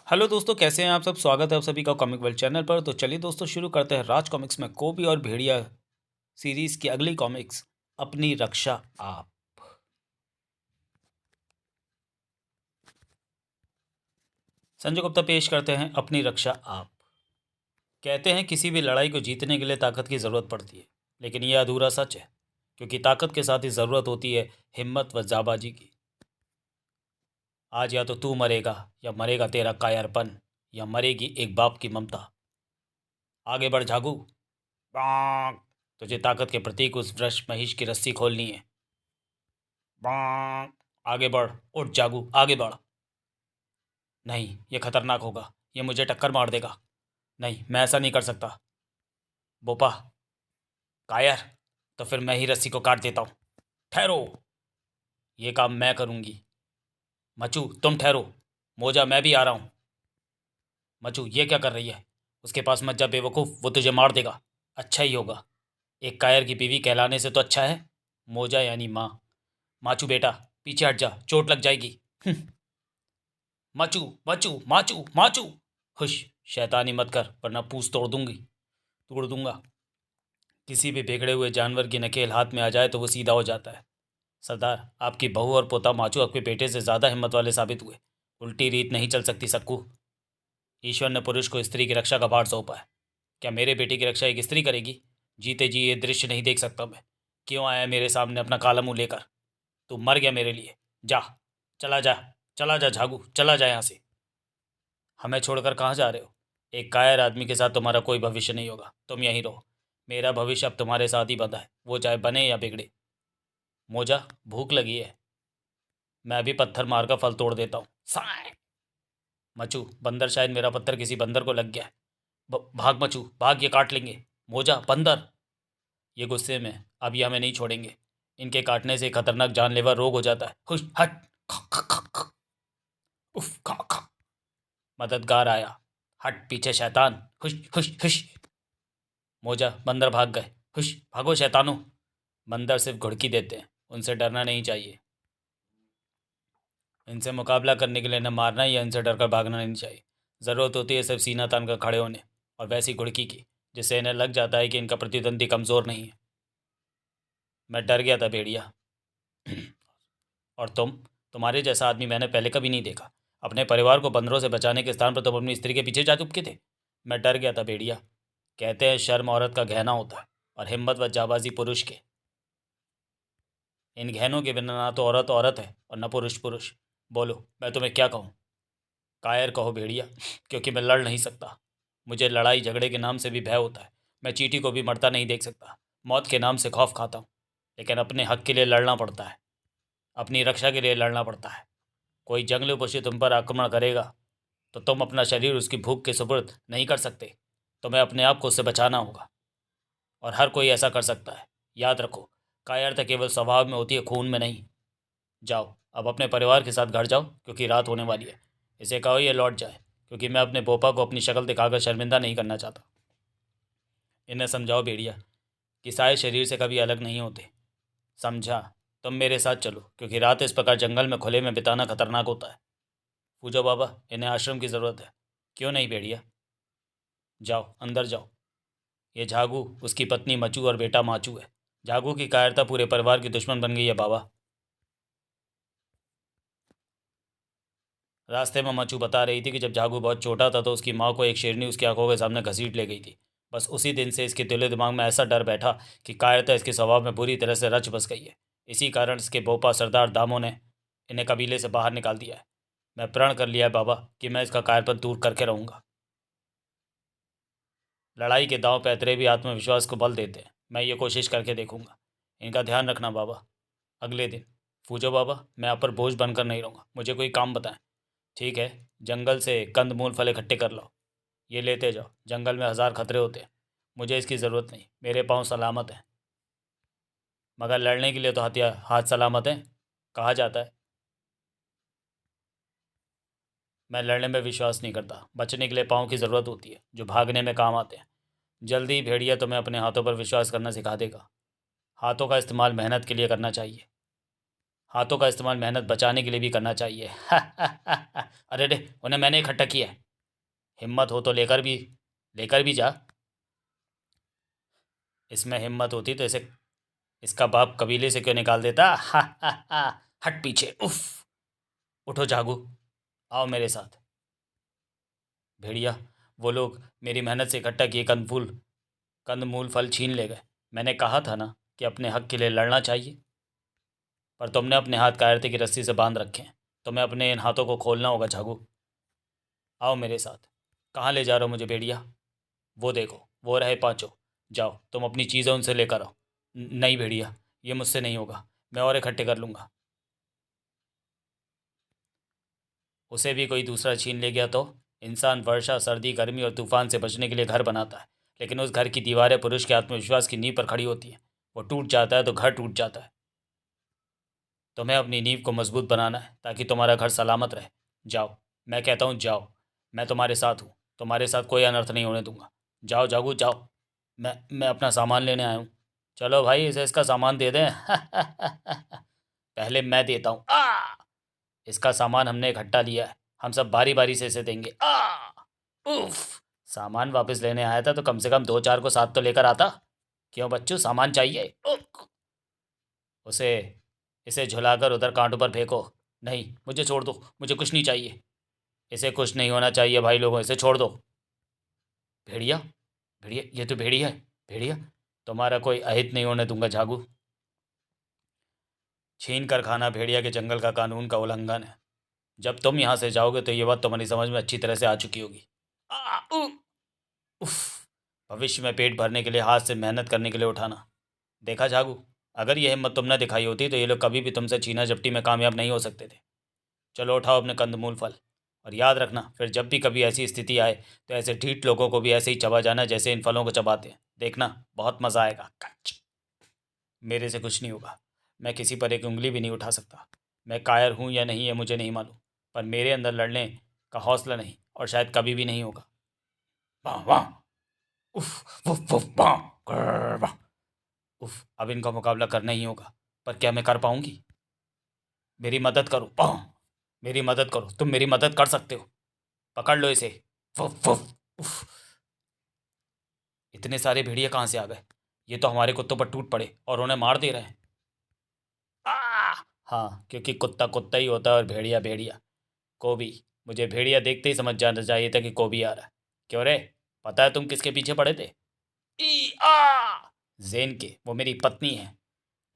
Hello दोस्तों, कैसे हैं आप सब। स्वागत है आप सभी का कॉमिक वर्ल्ड चैनल पर। तो चलिए दोस्तों, शुरू करते हैं राज कॉमिक्स में कोबी और भेड़िया सीरीज की अगली कॉमिक्स, अपनी रक्षा आप। संजय गुप्ता पेश करते हैं अपनी रक्षा आप। कहते हैं किसी भी लड़ाई को जीतने के लिए ताकत की ज़रूरत पड़ती है, लेकिन यह अधूरा सच है, क्योंकि ताकत के साथ ही ज़रूरत होती है हिम्मत व जाबाजी की। आज या तो तू मरेगा या मरेगा तेरा कायरपन, या मरेगी एक बाप की ममता। आगे बढ़ झागू। बांग। तुझे ताकत के प्रतीक उस वृष महिष की रस्सी खोलनी है। बांग। आगे बढ़। उठ जागू, आगे बढ़। नहीं, ये खतरनाक होगा, ये मुझे टक्कर मार देगा। नहीं, मैं ऐसा नहीं कर सकता। बोपा। कायर। तो फिर मैं ही रस्सी को काट देता हूँ। ठहरो, ये काम मैं करूँगी। मचू, तुम ठहरो। मोजा, मैं भी आ रहा हूँ। मचू, ये क्या कर रही है? उसके पास मत जा बेवकूफ़, वो तुझे मार देगा। अच्छा ही होगा, एक कायर की बीवी कहलाने से तो अच्छा है। मोजा यानी माँ। माचू बेटा, पीछे हट जा, चोट लग जाएगी। मचू मचू माचू माचू। हुश, शैतानी मत कर, वरना पूछ तोड़ दूंगा। किसी भी बिगड़े हुए जानवर की नकेल हाथ में आ जाए तो वो सीधा हो जाता है। सरदार, आपकी बहू और पोता माचू आपके बेटे से ज़्यादा हिम्मत वाले साबित हुए। उल्टी रीत नहीं चल सकती सक्कू। ईश्वर ने पुरुष को स्त्री की रक्षा का भार सौंपा है। क्या मेरे बेटे की रक्षा एक स्त्री करेगी? जीते जी ये दृश्य नहीं देख सकता मैं। क्यों आया मेरे सामने अपना काला मुंह लेकर? तू मर गया मेरे लिए। जा, चला जा, चला जा झागू, चला जा यहाँ से। हमें छोड़कर कहाँ जा रहे हो? एक कायर आदमी के साथ तुम्हारा कोई भविष्य नहीं होगा, तुम यहीं रहो। मेरा भविष्य अब तुम्हारे साथ ही बंधा है, वो चाहे बने या बिगड़े। मोजा, भूख लगी है, मैं भी पत्थर मारकर फल तोड़ देता हूँ। साय। मचू, बंदर, शायद मेरा पत्थर किसी बंदर को लग गया है। भाग मचू, भाग, ये काट लेंगे। मोजा, बंदर। ये गुस्से में, अब ये हमें नहीं छोड़ेंगे। इनके काटने से खतरनाक जानलेवा रोग हो जाता है। खुश हट। उफ खा खा। मददगार आया। हट पीछे शैतान। खुश खुश खुश। मोजा, बंदर भाग गए। हुश, भागो शैतानों। बंदर सिर्फ घुड़की देते हैं, उनसे डरना नहीं चाहिए। इनसे मुकाबला करने के लिए न मारना या इनसे डरकर भागना नहीं चाहिए। ज़रूरत होती है सिर्फ सीना तान कर खड़े होने, और वैसी घुड़की की जिससे इन्हें लग जाता है कि इनका प्रतिद्वंदी कमज़ोर नहीं है। मैं डर गया था भेड़िया। और तुम्हारे जैसा आदमी मैंने पहले कभी नहीं देखा। अपने परिवार को बंदरों से बचाने के स्थान पर तुम अपनी स्त्री के पीछे जा चुपके थे। मैं डर गया था भेड़िया। कहते हैं शर्म औरत का गहना होता है, और हिम्मत व जाबाजी पुरुष के। इन गहनों के बिना ना तो औरत औरत है और न पुरुष पुरुष। बोलो, मैं तुम्हें क्या कहूँ? कायर कहो भेड़िया, क्योंकि मैं लड़ नहीं सकता। मुझे लड़ाई झगड़े के नाम से भी भय होता है। मैं चींटी को भी मरता नहीं देख सकता। मौत के नाम से खौफ खाता हूँ, लेकिन अपने हक के लिए लड़ना पड़ता है। अपनी रक्षा के लिए लड़ना पड़ता है। कोई जंगली पशु तुम पर आक्रमण करेगा तो तुम अपना शरीर उसकी भूख के सुपुर्द नहीं कर सकते। तुम्हें अपने आप को उससे बचाना होगा, और हर कोई ऐसा कर सकता है। याद रखो, कायरता केवल स्वभाव में होती है, खून में नहीं। जाओ, अब अपने परिवार के साथ घर जाओ, क्योंकि रात होने वाली है। इसे कहो ये लौट जाए, क्योंकि मैं अपने पोपा को अपनी शक्ल दिखाकर शर्मिंदा नहीं करना चाहता। इन्हें समझाओ भेड़िया कि सारे शरीर से कभी अलग नहीं होते। समझा? तुम मेरे साथ चलो, क्योंकि रात इस प्रकार जंगल में खुले में बिताना खतरनाक होता है। पूजो बाबा, इन्हें आश्रम की ज़रूरत है। क्यों नहीं भेड़िया, जाओ अंदर जाओ। ये झागू, उसकी पत्नी मचू और बेटा माचू है। झागू की कायरता पूरे परिवार की दुश्मन बन गई है बाबा। रास्ते में मचू बता रही थी कि जब झागू बहुत छोटा था तो उसकी माँ को एक शेरनी उसकी आंखों के सामने घसीट ले गई थी। बस उसी दिन से इसके दिलो दिमाग में ऐसा डर बैठा कि कायरता इसके स्वभाव में बुरी तरह से रच बस गई है। इसी कारण इसके बोपा सरदार दामों ने इन्हें कबीले से बाहर निकाल दिया है। मैं प्रण कर लिया है बाबा कि मैं इसका कायरपन दूर करके रहूँगा। लड़ाई के दांव पैतरे भी आत्मविश्वास को बल देते हैं। मैं ये कोशिश करके देखूंगा। इनका ध्यान रखना बाबा। अगले दिन, फूजो बाबा, मैं आप पर बोझ बनकर नहीं रहूँगा, मुझे कोई काम बताएं। ठीक है, जंगल से कंद मूल फल इकट्ठे कर लो। ये लेते जाओ, जंगल में हज़ार खतरे होते हैं। मुझे इसकी ज़रूरत नहीं, मेरे पाँव सलामत हैं। मगर लड़ने के लिए तो हथियार हाथ सलामत हैं, कहा जाता है। मैं लड़ने में विश्वास नहीं करता। बचने के लिए पाँव की ज़रूरत होती है, जो भागने में काम आते हैं। जल्दी ही भेड़िया तुम्हें अपने हाथों पर विश्वास करना सिखा देगा। हाथों का इस्तेमाल मेहनत के लिए करना चाहिए। हाथों का इस्तेमाल मेहनत बचाने के लिए भी करना चाहिए। अरे रे, उन्हें मैंने इकट्ठा किया है। हिम्मत हो तो लेकर भी जा। इसमें हिम्मत होती तो इसे इसका बाप कबीले से क्यों निकाल देता। हट पीछे। उफ। उठो जागू, आओ मेरे साथ। भेड़िया, वो लोग मेरी मेहनत से इकट्ठा किए कंदमूल फल छीन ले गए। मैंने कहा था ना कि अपने हक के लिए लड़ना चाहिए, पर तुमने अपने हाथ कायरते की रस्सी से बांध रखे हैं। तुम्हें अपने इन हाथों को खोलना होगा झागू। आओ मेरे साथ। कहाँ ले जा रहे हो मुझे भेड़िया? वो देखो, वो रहे पाँचों। जाओ तुम अपनी चीज़ें उनसे लेकर आओ। नहीं भेड़िया, ये मुझसे नहीं होगा। मैं और इकट्ठे कर लूँगा। उसे भी कोई दूसरा छीन ले गया तो? इंसान वर्षा, सर्दी, गर्मी और तूफान से बचने के लिए घर बनाता है, लेकिन उस घर की दीवारें पुरुष के आत्मविश्वास की नींव पर खड़ी होती हैं। वो टूट जाता है तो घर टूट जाता है। तुम्हें अपनी नींव को मजबूत बनाना है ताकि तुम्हारा घर सलामत रहे। जाओ, मैं कहता हूँ जाओ। मैं तुम्हारे साथ हूँ, तुम्हारे साथ कोई अनर्थ नहीं होने दूंगा। जाओ जागू जाओ। मैं अपना सामान लेने आया हूँ। चलो भाई, इसे इसका सामान दे दें। पहले मैं देता हूँ। इसका सामान हमने इकट्ठा लिया है, हम सब बारी बारी से इसे देंगे। उफ। सामान वापस लेने आया था तो कम से कम दो चार को साथ तो लेकर आता। क्यों बच्चों, सामान चाहिए? उसे इसे झुलाकर उधर कांटों पर फेंको। नहीं, मुझे छोड़ दो, मुझे कुछ नहीं चाहिए। इसे कुछ नहीं होना चाहिए भाई लोगों, इसे छोड़ दो। भेड़िया, भेड़िया, ये तो भेड़िया है। भेड़िया, तुम्हारा कोई अहित नहीं होने दूंगा झागू। छीन कर खाना भेड़िया के जंगल का कानून का उल्लंघन है। जब तुम यहाँ से जाओगे तो ये बात तुम्हारी समझ में अच्छी तरह से आ चुकी होगी। उफ। भविष्य में पेट भरने के लिए हाथ से मेहनत करने के लिए उठाना। देखा झागू, अगर यह हिम्मत तुमने दिखाई होती तो ये लोग कभी भी तुमसे छीना झपटी में कामयाब नहीं हो सकते थे। चलो उठाओ अपने कंदमूल फल, और याद रखना फिर जब भी कभी ऐसी स्थिति आए तो ऐसे ढीठ लोगों को भी ऐसे ही चबा जाना जैसे इन फलों को चबाते हैं। देखना, बहुत मज़ा आएगा। कच। मेरे से कुछ नहीं होगा। मैं किसी पर एक उंगली भी नहीं उठा सकता। मैं कायर हूँ या नहीं ये मुझे नहीं मालूम, पर मेरे अंदर लड़ने का हौसला नहीं, और शायद कभी भी नहीं होगा। वाह वाह। उफ उफ उफ वाह। ग्रर, वाह। उफ, अब इनका मुकाबला करना ही होगा, पर क्या मैं कर पाऊंगी? मेरी मदद करो। वाह। मेरी मदद करो, तुम मेरी मदद कर सकते हो। पकड़ लो इसे। Woof woof. उफ। इतने सारे भेड़िए कहाँ से आ गए? ये तो हमारे कुत्तों पर टूट पड़े और उन्हें मार दे रहे हैं। आ! हाँ, क्योंकि कुत्ता कुत्ता ही होता है और भेड़िया भेड़िया। कोबी, मुझे भेड़िया देखते ही समझ जाना चाहिए था कि कोबी आ रहा है। क्यों रे, पता है तुम किसके पीछे पड़े थे? जेन के, वो मेरी पत्नी है।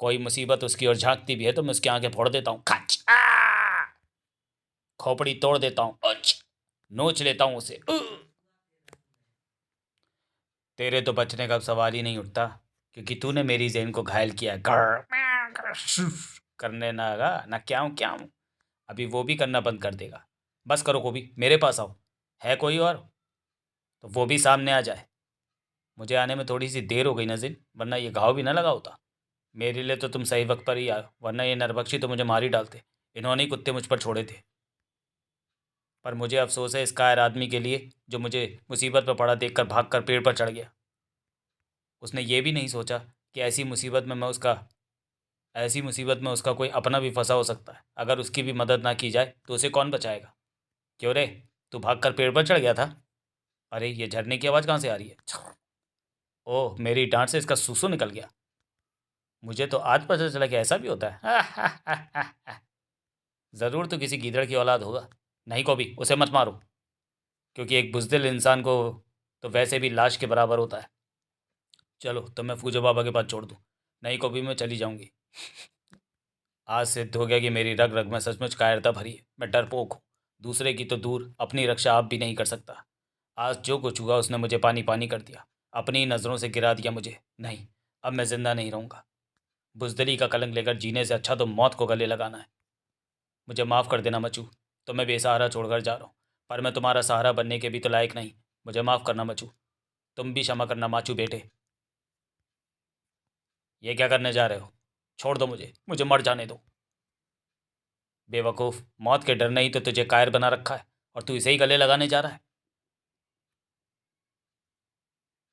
कोई मुसीबत उसकी ओर झांकती भी है तो मैं उसकी आंखें फोड़ देता हूँ। खच। खोपड़ी तोड़ देता हूँ। नोच लेता हूँ उसे। तेरे तो बचने का सवाल ही नहीं उठता, क्योंकि तूने मेरी जेन को घायल किया। करने ना आगा ना, क्या हूँ क्या हूँ। अभी वो भी करना बंद कर देगा। बस करो कोबी, मेरे पास आओ। है कोई और तो वो भी सामने आ जाए। मुझे आने में थोड़ी सी देर हो गई नजीन, वरना ये घाव भी ना लगा होता। मेरे लिए तो तुम सही वक्त पर ही आए, वरना ये नरबक्षी तो मुझे मार ही डालते। इन्होंने ही कुत्ते मुझ पर छोड़े थे। पर मुझे अफसोस है इस कायर आदमी के लिए जो मुझे मुसीबत पर पड़ा देखकर भागकर पेड़ पर चढ़ गया। उसने ये भी नहीं सोचा कि ऐसी मुसीबत में उसका कोई अपना भी फंसा हो सकता है। अगर उसकी भी मदद ना की जाए तो उसे कौन बचाएगा? क्यों रे, तू भागकर पेड़ पर चढ़ गया था? अरे, ये झरने की आवाज़ कहाँ से आ रही है? ओह, मेरी डांट से इसका सूसू निकल गया। मुझे तो आज पता चला कि ऐसा भी होता है। ज़रूर तो किसी गीदड़ की औलाद होगा। नहीं कभी उसे मत मारो, क्योंकि एक बुज़दिल इंसान को तो वैसे भी लाश के बराबर होता है। चलो तो मैं फूजो बाबा के पास छोड़ दूँ, नहीं कभी मैं चली जाऊँगी। आज सिद्ध हो गया कि मेरी रग रग में सचमुच कायरता भरी है। मैं डरपोक हूँ, दूसरे की तो दूर अपनी रक्षा आप भी नहीं कर सकता। आज जो कुछ हुआ उसने मुझे पानी पानी कर दिया, अपनी नज़रों से गिरा दिया मुझे। नहीं, अब मैं जिंदा नहीं रहूँगा। बुजदली का कलंक लेकर जीने से अच्छा तो मौत को गले लगाना है। मुझे माफ़ कर देना मचू, तो मैं बेसहारा छोड़कर जा रहा हूँ, पर मैं तुम्हारा सहारा बनने के भी तो लायक नहीं। मुझे माफ़ करना मचू, तुम भी क्षमा करना माचू बेटे। ये क्या करने जा रहे हो? छोड़ दो मुझे, मुझे मर जाने दो। बेवकूफ़, मौत के डर नहीं तो तुझे कायर बना रखा है, और तू इसे ही गले लगाने जा रहा है।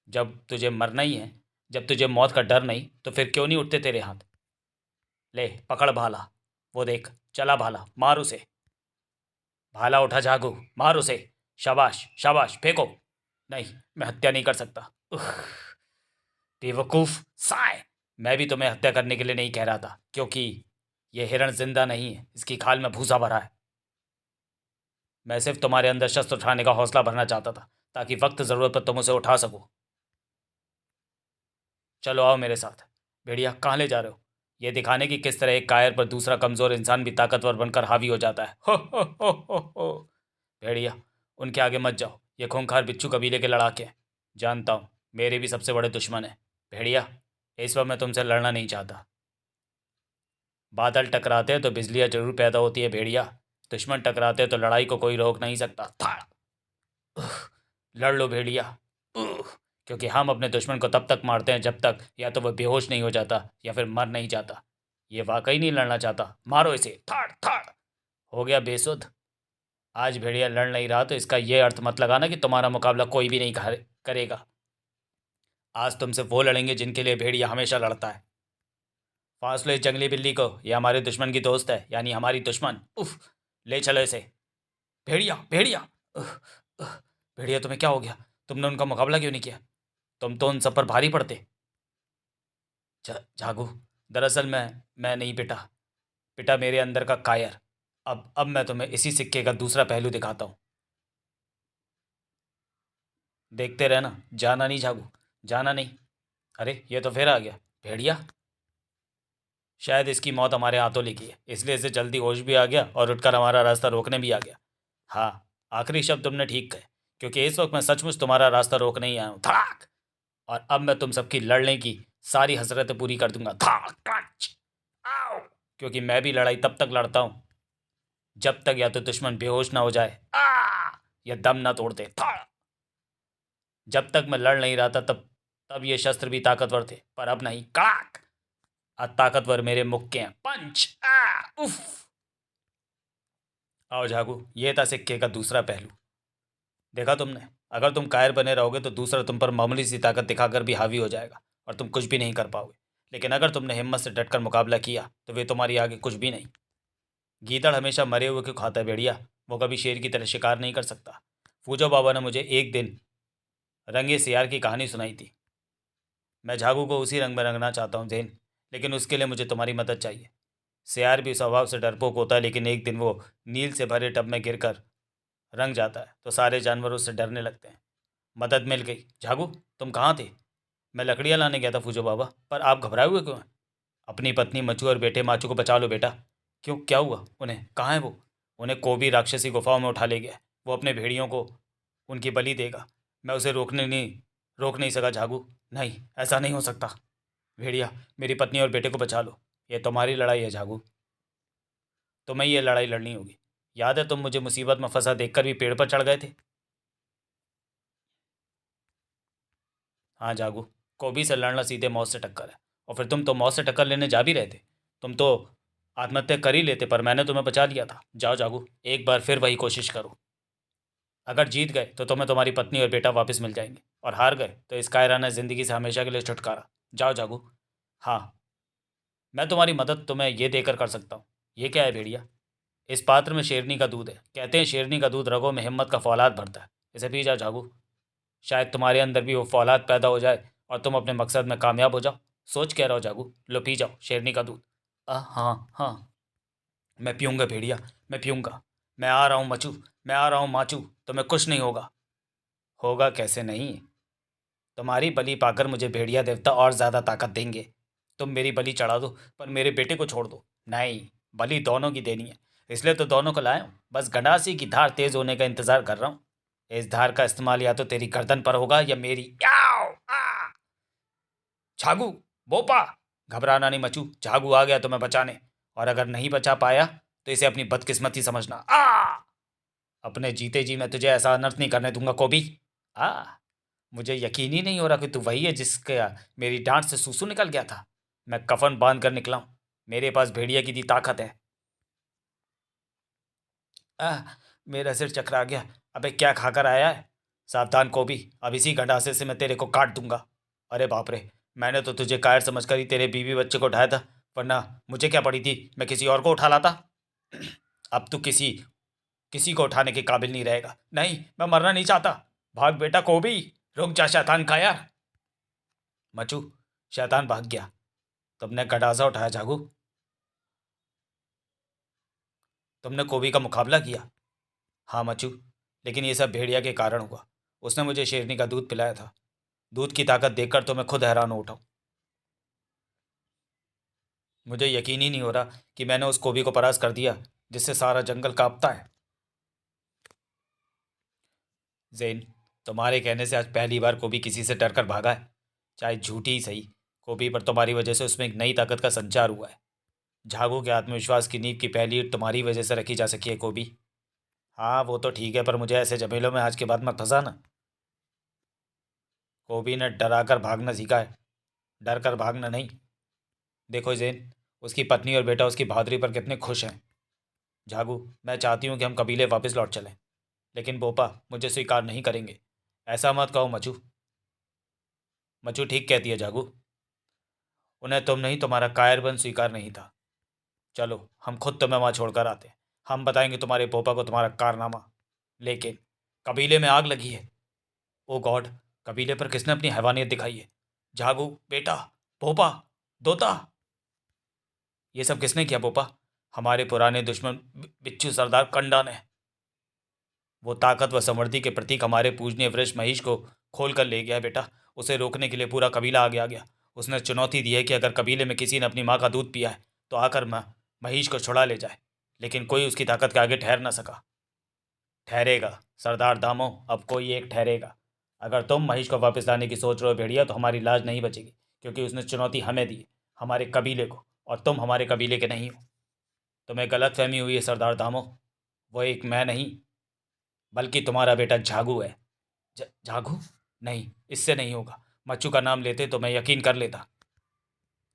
जब तुझे मरना ही है, जब तुझे मौत का डर नहीं, तो फिर क्यों नहीं उठते तेरे हाथ? ले पकड़ भाला, वो देख, चला भाला, मार उसे। भाला उठा झागू, मार उसे। शाबाश शाबाश, फेंको। नहीं, मैं हत्या नहीं कर सकता। उह, बेवकूफ साय। मैं भी तुम्हें हत्या करने के लिए नहीं कह रहा था, क्योंकि यह हिरण जिंदा नहीं है, इसकी खाल में भूसा भरा है। मैं सिर्फ तुम्हारे अंदर शस्त्र उठाने का हौसला भरना चाहता था, ताकि वक्त जरूरत पर तुम उसे उठा सको। चलो आओ मेरे साथ। भेड़िया, कहाँ ले जा रहे हो? ये दिखाने की किस तरह एक कायर पर दूसरा कमजोर इंसान भी ताकतवर बनकर हावी हो जाता है। हो। भेड़िया, उनके आगे मत जाओ, ये खूंखार बिच्छू कबीले के लड़ाके हैं। जानता हूँ, मेरे भी सबसे बड़े दुश्मन हैं। भेड़िया, इस वक्त मैं तुमसे लड़ना नहीं चाहता। बादल टकराते हैं तो बिजलियाँ जरूर पैदा होती है भेड़िया। दुश्मन टकराते हैं तो लड़ाई को कोई रोक नहीं सकता। था लड़ लो भेड़िया। क्योंकि हम अपने दुश्मन को तब तक मारते हैं जब तक या तो वह बेहोश नहीं हो जाता या फिर मर नहीं जाता। ये वाकई नहीं लड़ना चाहता, मारो इसे। थाड़ थाड़। हो गया बेसुध। आज भेड़िया लड़ नहीं रहा तो इसका ये अर्थ मत लगाना कि तुम्हारा मुकाबला कोई भी नहीं करेगा। आज तुमसे वो लड़ेंगे जिनके लिए भेड़िया हमेशा लड़ता है। फासलो इस जंगली बिल्ली को, ये हमारे दुश्मन की दोस्त है, यानी हमारी दुश्मन। उफ, ले चलो इसे। भेड़िया भेड़िया। उह, उह, भेड़िया, तुम्हें क्या हो गया? तुमने उनका मुकाबला क्यों नहीं किया? तुम तो उन सब पर भारी पड़ते। झागू, दरअसल मैं नहीं पिटा। पिटा मेरे अंदर का कायर। अब मैं तुम्हें इसी सिक्के का दूसरा पहलू दिखाता हूँ। देखते रहना। जाना नहीं झागू, जाना नहीं। अरे, ये तो फिर आ गया। भेड़िया, शायद इसकी मौत हमारे हाथों लिखी है, इसलिए इसे जल्दी होश भी आ गया और उठकर हमारा रास्ता रोकने भी आ गया। हाँ, आखिरी शब्द तुमने ठीक कहे, क्योंकि इस वक्त मैं सचमुच तुम्हारा रास्ता रोकने ही आया हूँ। धड़ाक। और अब मैं तुम सबकी लड़ने की सारी हसरतें पूरी कर दूंगा। धड़ाक क्रंच। आओ। क्योंकि मैं भी लड़ाई तब तक लड़ता हूँ जब तक या तो दुश्मन बेहोश ना हो जाए या दम ना तोड़ दे। धड़। जब तक मैं लड़ नहीं रहा था तब ये शस्त्र भी ताकतवर थे, पर अब नहीं। कड़ाक। आज ताकतवर मेरे मुक्के हैं। पंच। उफ। आओ झागू, ये था सिक्के का दूसरा पहलू। देखा तुमने, अगर तुम कायर बने रहोगे तो दूसरा तुम पर मामूली सी ताकत दिखाकर भी हावी हो जाएगा और तुम कुछ भी नहीं कर पाओगे। लेकिन अगर तुमने हिम्मत से डटकर मुकाबला किया तो वे तुम्हारी आगे कुछ भी नहीं। गीदड़ हमेशा मरे हुए को खाता है भेड़िया, वो कभी शेर की तरह शिकार नहीं कर सकता। फूजो बाबा ने मुझे एक दिन रंगे सियार की कहानी सुनाई थी। मैं झागू को उसी रंग में रंगना चाहता हूँ जेन, लेकिन उसके लिए मुझे तुम्हारी मदद चाहिए। सियार भी स्वभाव से डरपोक होता है, लेकिन एक दिन वो नील से भरे टब में गिरकर रंग जाता है तो सारे जानवर उससे डरने लगते हैं। मदद मिल गई। झागू, तुम कहाँ थे? मैं लकड़ियाँ लाने गया था फूजो बाबा, पर आप घबराए हुए क्यों हैं? अपनी पत्नी मचू और बेटे माचू को बचा लो बेटा। क्यों, क्या हुआ उन्हें? कहाँ है वो? उन्हें कोबी राक्षसी गुफाओं में उठा ले गया। वो अपने भेड़ियों को उनकी बलि देगा। मैं उसे रोक नहीं सका झागू। नहीं, ऐसा नहीं हो सकता। भेड़िया, मेरी पत्नी और बेटे को बचा लो। ये तुम्हारी लड़ाई है झागू, तुम्हें ये लड़ाई लड़नी होगी। याद है तुम मुझे मुसीबत में फंसा देखकर भी पेड़ पर चढ़ गए थे। हाँ झागू, कोबी से लड़ना सीधे मौत से टक्कर है। और फिर तुम तो मौत से टक्कर लेने जा भी रहे थे। तुम तो आत्महत्या कर ही लेते, पर मैंने तुम्हें बचा लिया था। जाओ झागू, एक बार फिर वही कोशिश करो। अगर जीत गए तो तुम्हें तुम्हारी पत्नी और बेटा वापस मिल जाएंगे, और हार गए तो इस कायराना जिंदगी से हमेशा के लिए छुटकारा। जाओ जागू। हाँ, मैं तुम्हारी मदद तुम्हें ये देकर कर सकता हूँ। ये क्या है भेड़िया? इस पात्र में शेरनी का दूध है। कहते हैं शेरनी का दूध रगों में हिम्मत का फौलाद भरता है। इसे पी जाओ जागू। शायद तुम्हारे अंदर भी वो फौलाद पैदा हो जाए और तुम अपने मकसद में कामयाब हो जाओ। सोच कह रहा हो जागू, लो पी जाओ शेरनी का दूध। हाँ हाँ, मैं पीऊँगा भेड़िया, मैं पीऊँगा। मैं आ रहा हूँ मचू, मैं आ रहा हूँ माचू, तुम्हें कुछ नहीं होगा। होगा कैसे नहीं? तुम्हारी बलि पाकर मुझे भेड़िया देवता और ज़्यादा ताकत देंगे। तुम मेरी बलि चढ़ा दो, पर मेरे बेटे को छोड़ दो। नहीं, बलि दोनों की देनी है, इसलिए तो दोनों को लाया हूँ। बस गंडासी की धार तेज होने का इंतजार कर रहा हूँ। इस धार का इस्तेमाल या तो तेरी गर्दन पर होगा या मेरी। याओ! झागू, बोपा, घबराना नहीं मचू। झागू आ गया तुम्हें बचाने, और अगर नहीं बचा पाया तो इसे अपनी बदकिस्मती समझना। अपने जीते जी मैं तुझे ऐसा अनर्थ नहीं करने दूंगा कोबी। आ मुझे यकीन ही नहीं हो रहा कि तू वही है जिसके मेरी डांट से सूसू निकल गया था। मैं कफन बांध कर निकला हूँ। मेरे पास भेड़िया की दी ताकत है। आ, मेरा सिर चकरा गया। अबे क्या खाकर आया है? सावधान कोबी, अब इसी गंडासे से मैं तेरे को काट दूंगा। अरे बाप रे, मैंने तो तुझे कायर समझकर ही तेरे बीवी बच्चे को उठाया था, वरना मुझे क्या पड़ी थी, मैं किसी और को उठा लाता। अब तू किसी किसी को उठाने के काबिल नहीं रहेगा। नहीं, मैं मरना नहीं चाहता। भाग बेटा कोबी, रुक जा शैतान का यार। मचू, शैतान भाग गया। तुमने गडाजा उठाया जागू, तुमने कोबी का मुकाबला किया। हाँ मचू, लेकिन ये सब भेड़िया के कारण हुआ। उसने मुझे शेरनी का दूध पिलाया था। दूध की ताकत देखकर तो मैं खुद हैरान हो उठा हूं। मुझे यकीन ही नहीं हो रहा कि मैंने उस कोबी को परास्त कर दिया जिससे सारा जंगल कांपता है। ज़ेन, तुम्हारे कहने से आज पहली बार कोबी किसी से डरकर भागा है। चाहे झूठी ही सही, कोबी पर तुम्हारी वजह से उसमें एक नई ताकत का संचार हुआ है। झागू के आत्मविश्वास की नींव की पहली ईंट तुम्हारी वजह से रखी जा सकी है कोबी। हाँ वो तो ठीक है, पर मुझे ऐसे झमेलों में आज के बाद मत फंसाना। कोबी ने डरा कर भागना सीखा है, डर कर भागना नहीं। देखो ज़ेन, उसकी पत्नी और बेटा उसकी बहादुरी पर कितने खुश हैं। झागू, मैं चाहती हूँ कि हम कबीले वापस लौट चलें, लेकिन बोपा मुझे स्वीकार नहीं करेंगे। ऐसा मत कहो मचू। मचू ठीक कहती है झागू। उन्हें तुम नहीं, तुम्हारा कायरपन स्वीकार नहीं था। चलो हम खुद तुम्हें वहाँ छोड़कर आते हैं। हम बताएंगे तुम्हारे पोपा को तुम्हारा कारनामा। लेकिन कबीले में आग लगी है। ओ गॉड, कबीले पर किसने अपनी हैवानियत दिखाई है? झागू बेटा, पोपा, दोता, ये सब किसने किया पोपा? हमारे पुराने दुश्मन बिच्छू सरदार कंडा ने। वो ताकत व समृद्धि के प्रतीक हमारे पूजनीय वृक्ष महिष को खोल कर ले गया बेटा। उसे रोकने के लिए पूरा कबीला आगे आ गया। उसने चुनौती दी है कि अगर कबीले में किसी ने अपनी माँ का दूध पिया है तो आकर महिष को छुड़ा ले जाए, लेकिन कोई उसकी ताकत के आगे ठहर ना सका। ठहरेगा सरदार दामो, अब कोई एक ठहरेगा। अगर तुम महिष को वापस लाने की सोच रहे हो भेड़िया, तो हमारी लाज नहीं बचेगी, क्योंकि उसने चुनौती हमें दी, हमारे कबीले को, और तुम हमारे कबीले के नहीं हो। तुम्हें गलत फहमी हुई है सरदार दामो। वो एक मैं नहीं, बल्कि तुम्हारा बेटा झागू है। झागू? नहीं, इससे नहीं होगा। मच्छू का नाम लेते तो मैं यकीन कर लेता।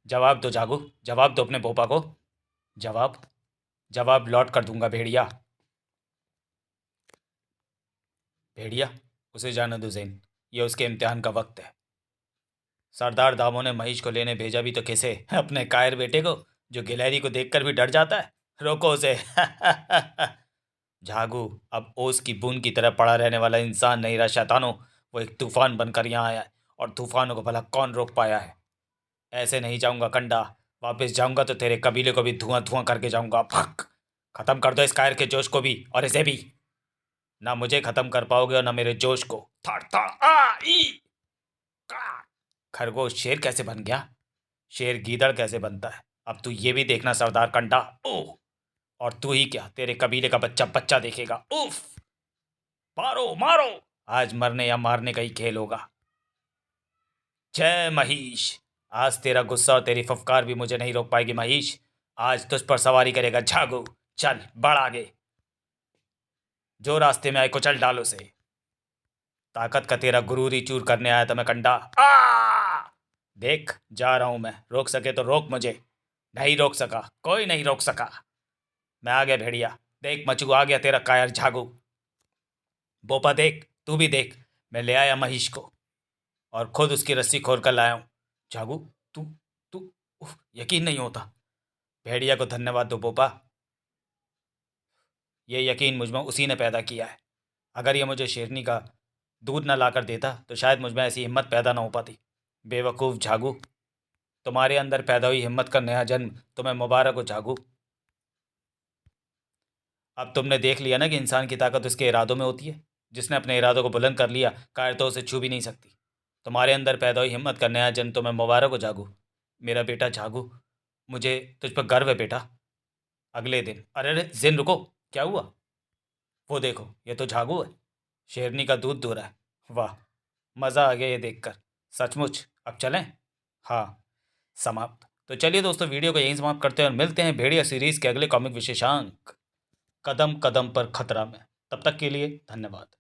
जवाब दो झागू, जवाब दो अपने पोपा को। जवाब? जवाब लौट कर दूंगा भेड़िया। भेड़िया, उसे जाने दो ज़ेन, ये उसके इम्तिहान का वक्त है। सरदार दामो ने महिष को लेने भेजा भी तो किसे? अपने कायर बेटे को, जो गिलहरी को देखकर भी डर जाता है। रोको उसे। झागू अब ओस की बूंद की तरह पड़ा रहने वाला इंसान नहीं रहा शैतानो। वो एक तूफान बनकर यहाँ आया है, और तूफानों को भला कौन रोक पाया है? ऐसे नहीं जाऊंगा कंडा। वापस जाऊंगा तो तेरे कबीले को भी धुआं धुआं करके जाऊंगा। भक, खत्म कर दो इस कायर के जोश को भी, और इसे भी। ना मुझे खत्म कर पाओगे और ना मेरे जोश को। थड़ थड़ आ ई का। खरगोश शेर कैसे बन गया? शेर गीदड़ कैसे बनता है? अब तू ये भी देखना सरदार कंडा। ओह, और तू ही क्या, तेरे कबीले का बच्चा बच्चा देखेगा। उफ, मारो मारो। आज मरने या मारने का ही खेल होगा। जय महिष। आज तेरा गुस्सा और तेरी फफकार भी मुझे नहीं रोक पाएगी महिष। आज तुझ पर सवारी करेगा झागू। चल बढ़ आगे, जो रास्ते में आए को चल डालो से। ताकत का तेरा गुरूर ही चूर करने आया था मैं कंडा। देख जा रहा हूं मैं, रोक सके तो रोक मुझे। नहीं रोक सका, कोई नहीं रोक सका। मैं आ गया भेड़िया। देख मचू, आ गया तेरा कायर झागू। बोपा देख, तू भी देख, मैं ले आया महिष को, और खुद उसकी रस्सी खोल कर लाया हूँ। झागू, तू तू उफ, यकीन नहीं होता। भेड़िया को धन्यवाद दो पोपा। ये यकीन मुझ में उसी ने पैदा किया है। अगर ये मुझे शेरनी का दूध न लाकर देता तो शायद मुझ में ऐसी हिम्मत पैदा ना हो पाती। बेवकूफ़ झागू, तुम्हारे अंदर पैदा हुई हिम्मत का नया जन्म तुम्हें मुबारक हो झागू। अब तुमने देख लिया ना कि इंसान की ताकत उसके इरादों में होती है। जिसने अपने इरादों को बुलंद कर लिया, कायर तो उसे छू भी नहीं सकती। तुम्हारे अंदर पैदा हुई हिम्मत का नया जन्म तुम्हें मुबारक हो झागू। मेरा बेटा झागू, मुझे तुझ पर गर्व है बेटा। अगले दिन, अरे अरे जिन रुको, क्या हुआ? वो देखो, ये तो झागू है, शेरनी का दूध दो रहा है। वाह, मज़ा आ गया ये देखकर, सचमुच। अब चलें? हाँ, समाप्त। तो चलिए दोस्तों, वीडियो को यहीं समाप्त करते हैं और मिलते हैं भेड़िया सीरीज़ के अगले कॉमिक विशेषांक कदम कदम पर खतरा में। तब तक के लिए धन्यवाद।